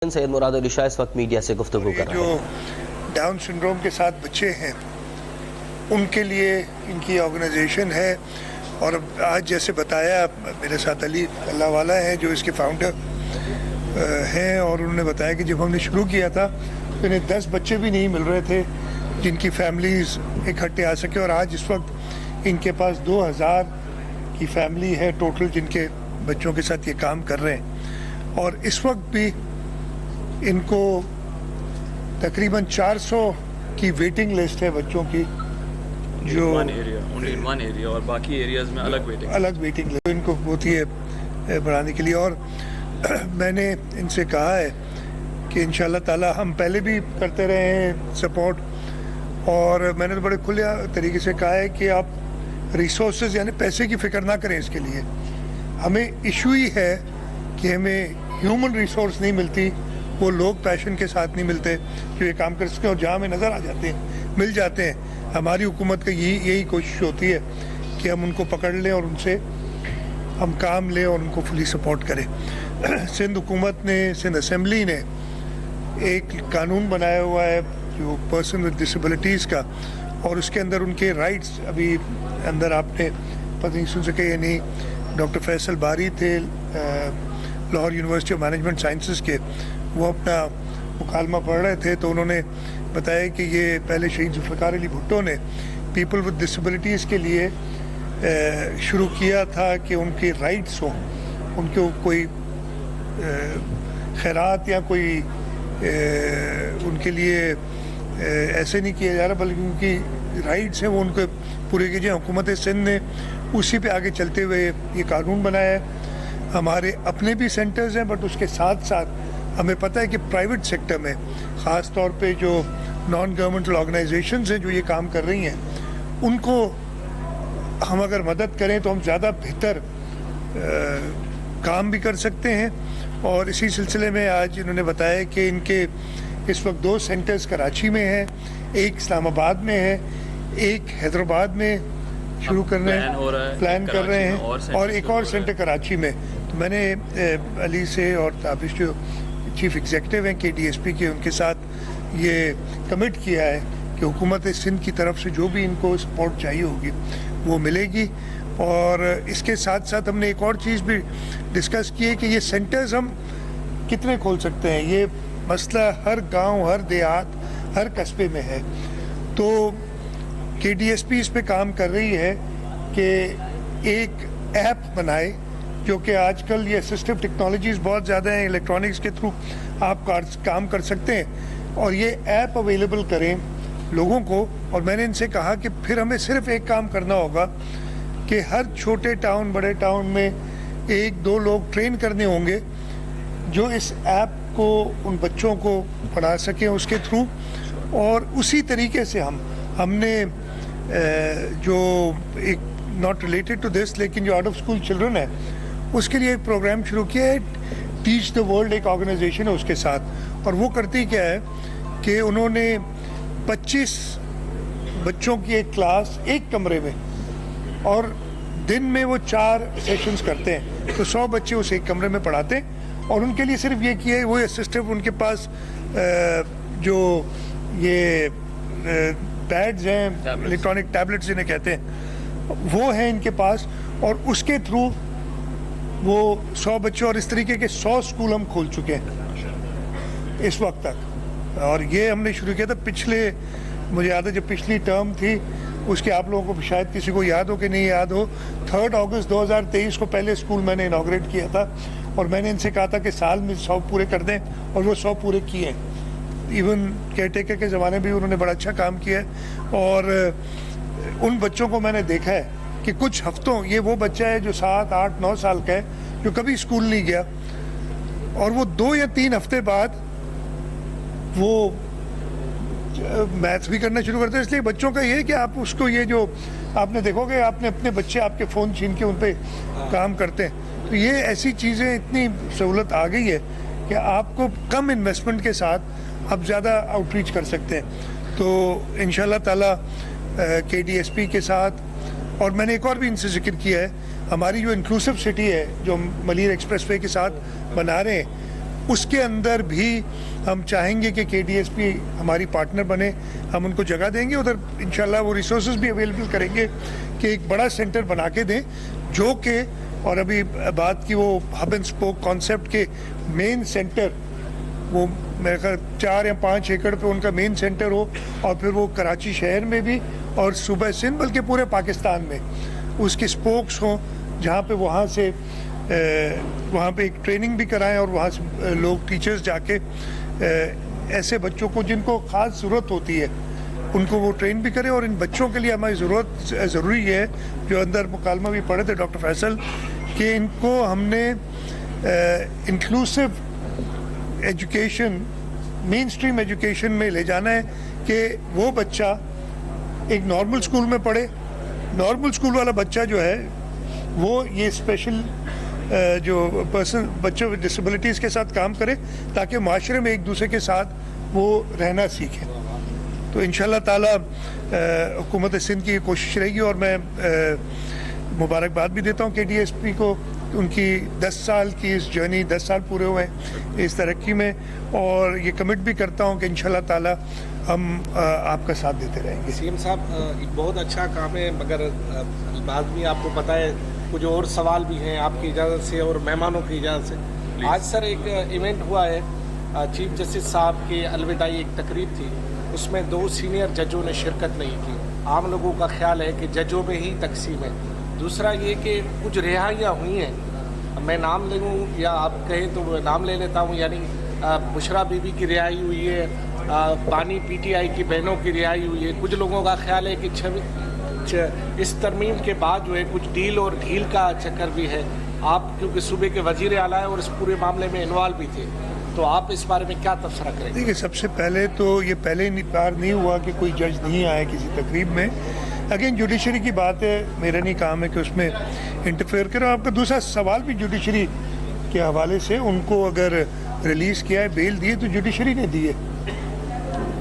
سید مراد علی شاہ اس وقت میڈیا سے گفتگو کر رہے ہیں۔ جو ڈاؤن سنڈروم کے ساتھ بچے ہیں ان کے لیے ان کی آرگنائزیشن ہے، اور آج جیسے بتایا میرے ساتھ علی اللہ والا ہیں جو اس کے فاؤنڈر ہیں، اور انہوں نے بتایا کہ جب ہم نے شروع کیا تھا تو انہیں 10 بچے بھی نہیں مل رہے تھے جن کی فیملیز اکٹھے آ سکے، اور آج اس وقت ان کے پاس 2000 کی فیملی ہے ٹوٹل جن کے بچوں کے ساتھ یہ کام کر رہے ہیں، اور اس وقت بھی ان کو تقریباً 400 کی ویٹنگ لسٹ ہے بچوں کی، جو ایریا اور باقی ایریاز میں الگ ویٹنگ لسٹ ان کو ہوتی ہے بڑھانے کے لیے۔ اور میں نے ان سے کہا ہے کہ انشاءاللہ تعالی ہم پہلے بھی کرتے رہے ہیں سپورٹ، اور میں نے تو بڑے کھلے طریقے سے کہا ہے کہ آپ ریسورسز یعنی پیسے کی فکر نہ کریں اس کے لیے، ہمیں ایشو ہی ہے کہ ہمیں ہیومن ریسورس نہیں ملتی، وہ لوگ پیشن کے ساتھ نہیں ملتے جو یہ کام کر سکیں، اور جہاں ہمیں نظر آ جاتے ہیں مل جاتے ہیں۔ ہماری حکومت کا یہی کوشش ہوتی ہے کہ ہم ان کو پکڑ لیں اور ان سے ہم کام لیں اور ان کو فلی سپورٹ کریں۔ سندھ حکومت نے، سندھ اسمبلی نے ایک قانون بنایا ہوا ہے جو پرسن ود ڈسیبلٹیز کا، اور اس کے اندر ان کے رائٹس ابھی اندر آپ نے پتہ نہیں سن سکے یا نہیں، ڈاکٹر فیصل باری تھے Lahore university of management sciences کے، وہ اپنا مکالمہ پڑھ رہے تھے تو انہوں نے بتایا کہ یہ پہلے شہید ذوالفقار علی بھٹو نے پیپل ود ڈسیبلٹیز کے لیے شروع کیا تھا کہ ان کے رائٹس ہوں، ان کو کوئی خیرات یا کوئی ان کے لیے ایسے نہیں کیا جا رہا، بلکہ ان کی رائٹس ہیں وہ ان کو پورے کی جائیں۔ حکومت سندھ نے اسی پہ آگے چلتے ہوئے یہ قانون بنایا ہے۔ ہمارے اپنے بھی سینٹرز ہیں، بٹ اس کے ساتھ ساتھ ہمیں پتہ ہے کہ پرائیویٹ سیکٹر میں خاص طور پہ جو نان گورنمنٹل آرگنائزیشنز ہیں جو یہ کام کر رہی ہیں، ان کو ہم اگر مدد کریں تو ہم زیادہ بہتر کام بھی کر سکتے ہیں۔ اور اسی سلسلے میں آج انہوں نے بتایا کہ ان کے اس وقت 2 سینٹرز کراچی میں ہیں، ایک اسلام آباد میں ہے، ایک حیدرآباد میں شروع کرنے پلان کر رہے ہیں، اور ایک اور سینٹر کراچی میں۔ تو میں نے علی سے اور تابش جو چیف ایگزیکٹو ہیں KDSP کے، ان کے ساتھ یہ کمٹ کیا ہے کہ حکومت سندھ کی طرف سے جو بھی ان کو سپورٹ چاہیے ہوگی وہ ملے گی۔ اور اس کے ساتھ ساتھ ہم نے ایک اور چیز بھی ڈسکس کی ہے کہ یہ سینٹرز ہم کتنے کھول سکتے ہیں۔ یہ مسئلہ ہر گاؤں، ہر دیہات، ہر قصبے میں ہے، تو KDSP اس پہ کام کر رہی ہے کہ ایک ایپ بنائے، جو کہ آج کل یہ اسسٹو ٹیکنالوجیز بہت زیادہ ہیں، الیکٹرانکس کے تھرو آپ کام کر سکتے ہیں، اور یہ ایپ اویلیبل کریں لوگوں کو۔ اور میں نے ان سے کہا کہ پھر ہمیں صرف ایک کام کرنا ہوگا کہ ہر چھوٹے ٹاؤن، بڑے ٹاؤن میں 1-2 لوگ ٹرین کرنے ہوں گے جو اس ایپ کو ان بچوں کو پڑھا سکیں اس کے تھرو۔ اور اسی طریقے سے ہم نے جو ایک ناٹ ریلیٹڈ ٹو دس لیکن جو آؤٹ آف اسکول چلڈرن ہے اس کے لیے ایک پروگرام شروع کیا ہے، ٹیچ دا ورلڈ ایک آرگنائزیشن ہے اس کے ساتھ، اور وہ کرتی کیا ہے کہ انہوں نے 25 بچوں کی ایک کلاس ایک کمرے میں، اور دن میں وہ 4 سیشنز کرتے ہیں، تو 100 بچے اس ایک کمرے میں پڑھاتے ہیں، اور ان کے لیے صرف یہ کیا ہے، وہ اسسٹو ان کے پاس جو یہ پیڈز ہیں، الیکٹرانک ٹیبلٹس جنہیں کہتے ہیں، وہ ہیں ان کے پاس، اور اس کے تھرو وہ 100 بچے، اور اس طریقے کے 100 اسکول ہم کھول چکے ہیں اس وقت تک۔ اور یہ ہم نے شروع کیا تھا مجھے یاد ہے جب پچھلی ٹرم تھی اس کے، آپ لوگوں کو شاید کسی کو یاد ہو کہ نہیں یاد ہو، 3 اگست 2023 کو پہلے اسکول میں نے انوگریٹ کیا تھا، اور میں نے ان سے کہا تھا کہ سال میں 100 پورے کر دیں، اور وہ 100 پورے کیے ہیں۔ ایون کیئر ٹیکر کے زمانے بھی انہوں نے بڑا اچھا کام کیا ہے، اور ان بچوں کو میں نے دیکھا ہے کہ کچھ ہفتوں، یہ وہ بچہ ہے جو 7, 8, 9 سال کا ہے جو کبھی اسکول نہیں گیا، اور وہ 2 یا 3 ہفتے بعد وہ میتھس بھی کرنا شروع کرتے ہیں۔ اس لیے بچوں کا یہ ہے کہ آپ اس کو، یہ جو آپ نے دیکھو گے آپ نے اپنے بچے آپ کے فون چھین کے ان پہ کام کرتے ہیں، تو یہ ایسی چیزیں، اتنی سہولت آ گئی ہے کہ آپ کو کم انویسٹمنٹ کے ساتھ آپ زیادہ آؤٹ ریچ کر سکتے ہیں۔ تو انشاءاللہ تعالی KDSP کے ساتھ، اور میں نے ایک اور بھی ان سے ذکر کیا ہے، ہماری جو انکلوسیو سٹی ہے جو ملیر ایکسپریس وے کے ساتھ بنا رہے ہیں، اس کے اندر بھی ہم چاہیں گے کہ KDSP ہماری پارٹنر بنے, ہم ان کو جگہ دیں گے ادھر, انشاءاللہ وہ ریسورسز بھی اویلیبل کریں گے کہ ایک بڑا سینٹر بنا کے دیں جو کہ, اور ابھی بات کی وہ ہب اینڈ اسپوک کانسیپٹ کے مین سینٹر, وہ میرے خیال 4 یا 5 ایکڑ پہ ان کا مین سینٹر ہو, اور پھر وہ کراچی شہر میں بھی اور صوبہ سندھ بلکہ پورے پاکستان میں اس کے اسپوکس ہوں, جہاں پہ وہاں سے وہاں پہ ایک ٹریننگ بھی کرائیں, اور وہاں سے لوگ ٹیچرز جا کے ایسے بچوں کو جن کو خاص ضرورت ہوتی ہے ان کو وہ ٹرین بھی کریں. اور ان بچوں کے لیے ہماری ضروری ہے, جو اندر مکالمہ بھی پڑھے تھے ڈاکٹر فیصل, کہ ان کو ہم نے انکلوسیو ایجوکیشن, مین اسٹریم ایجوکیشن میں لے جانا ہے کہ وہ بچہ ایک نارمل اسکول میں پڑھے, نارمل اسکول والا بچہ جو ہے وہ یہ اسپیشل جو بچوں ود ڈسیبلٹیز کے ساتھ کام کرے تاکہ معاشرے میں ایک دوسرے کے ساتھ وہ رہنا سیکھیں. تو انشاءاللہ تعالی حکومت سندھ کی یہ کوشش رہے گی, اور میں مبارکباد بھی دیتا ہوں KDSP کو, ان کی 10 سال کی اس جرنی, 10 سال پورے ہوئے ہیں اس ترقی میں, اور یہ کمٹ بھی کرتا ہوں کہ انشاءاللہ تعالی ہم آپ کا ساتھ دیتے رہیں گے. CM صاحب ایک بہت اچھا کام ہے, مگر بعد میں آپ کو پتہ ہے کچھ اور سوال بھی ہیں آپ کی اجازت سے اور مہمانوں کی اجازت سے. آج سر ایک ایونٹ ہوا ہے, چیف جسٹس صاحب کی الوداعی ایک تقریب تھی, اس میں 2 سینئر ججوں نے شرکت نہیں کی. عام لوگوں کا خیال ہے کہ ججوں میں ہی تقسیم ہے. دوسرا یہ کہ کچھ رہائیاں ہوئی ہیں, میں نام لے لوں یا آپ کہیں تو میں نام لے لیتا ہوں, یعنی بشرا بی بی کی رہائی ہوئی ہے, بانی PTI کی بہنوں کی رہائی ہوئی ہے. کچھ لوگوں کا خیال ہے کہ اس ترمیم کے بعد جو ہے کچھ ڈیل اور ڈھیل کا چکر بھی ہے. آپ کیونکہ صوبے کے وزیر اعلیٰ ہیں اور اس پورے معاملے میں انوالو بھی تھے, تو آپ اس بارے میں کیا تبصرہ کریں گے؟ دیکھیے, سب سے پہلے تو یہ پہلے بار نہیں ہوا کہ کوئی جج نہیں آیا کسی تقریب میں. اگین جوڈیشری کی بات ہے, میرا نہیں کام ہے کہ اس میں انٹرفیئر کرو. آپ کا دوسرا سوال بھی جوڈیشری کے حوالے سے, ان کو اگر ریلیز کیا ہے, بیل دیے تو جوڈیشری نے دی ہے.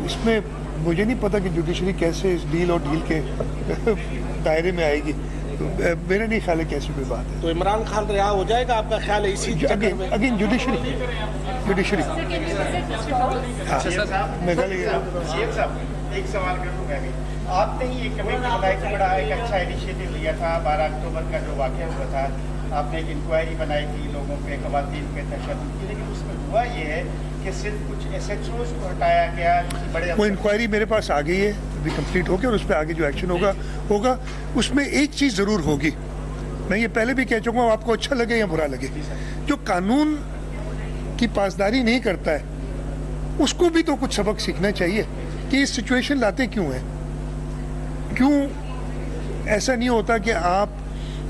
اس میں مجھے نہیں پتا کہ جوڈیشری کیسے اس ڈیل اور ڈیل کے دائرے میں آئے گی, میرا نہیں خیال ہے کہ ایسی کوئی بات ہے. تو عمران خان رہا ہو جائے گا آپ کا خیال ہے اسی چکر میں؟ اگین جوڈیشری ایک سوال کروں میں بھی. آپ نے ہی ایک کمیٹی بنائی تھی, بڑا ایک اچھا انیشیٹو لیا تھا. 12 اکتوبر کا جو واقعہ ہوا تھا, آپ نے ایک انکوائری بنائی تھی لوگوں پہ, خواتین پہ تشدد کی, لیکن اس میں ہوا یہ ہے کہ صرف کچھ SHOs کو ہٹایا گیا. بڑے وہ انکوائری میرے پاس آ گئی ہے, ابھی کمپلیٹ ہو گیا, اور اس پہ آگے جو ایکشن ہوگا اس میں ایک چیز ضرور ہوگی. میں یہ پہلے بھی کہہ چکا ہوں, آپ کو اچھا لگے یا برا لگے, جو قانون کی پاسداری نہیں کرتا ہے اس کو بھی تو کچھ سبق سیکھنا چاہیے کہ یہ سچویشن لاتے کیوں ہیں. کیوں ایسا نہیں ہوتا کہ آپ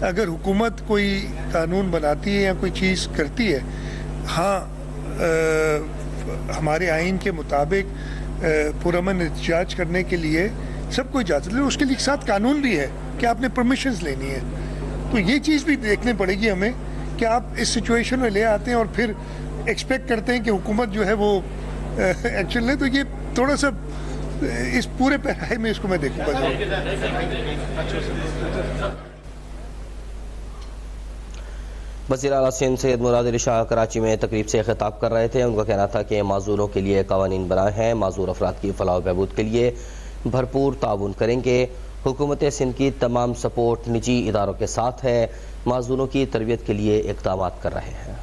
اگر حکومت کوئی قانون بناتی ہے یا کوئی چیز کرتی ہے, ہاں ہمارے آئین کے مطابق پرامن احتجاج کرنے کے لیے سب کو اجازت لے, اس کے لیے ساتھ قانون بھی ہے کہ آپ نے پرمیشنز لینی ہے. تو یہ چیز بھی دیکھنے پڑے گی ہمیں کہ آپ اس سچویشن میں لے آتے ہیں اور پھر ایکسپیکٹ کرتے ہیں کہ حکومت جو ہے وہ ایکشن لے. تو یہ تھوڑا سا اس پورے پیراہے میں اس کو میں دیکھوں گا. وزیر اعلیٰ سندھ سید مراد علی شاہ کراچی میں تقریب سے خطاب کر رہے تھے. ان کا کہنا تھا کہ معذوروں کے لیے قوانین بنائے ہیں, معذور افراد کی فلاح و بہبود کے لیے بھرپور تعاون کریں گے. حکومت سندھ کی تمام سپورٹ نجی اداروں کے ساتھ ہے, معذوروں کی تربیت کے لیے اقدامات کر رہے ہیں.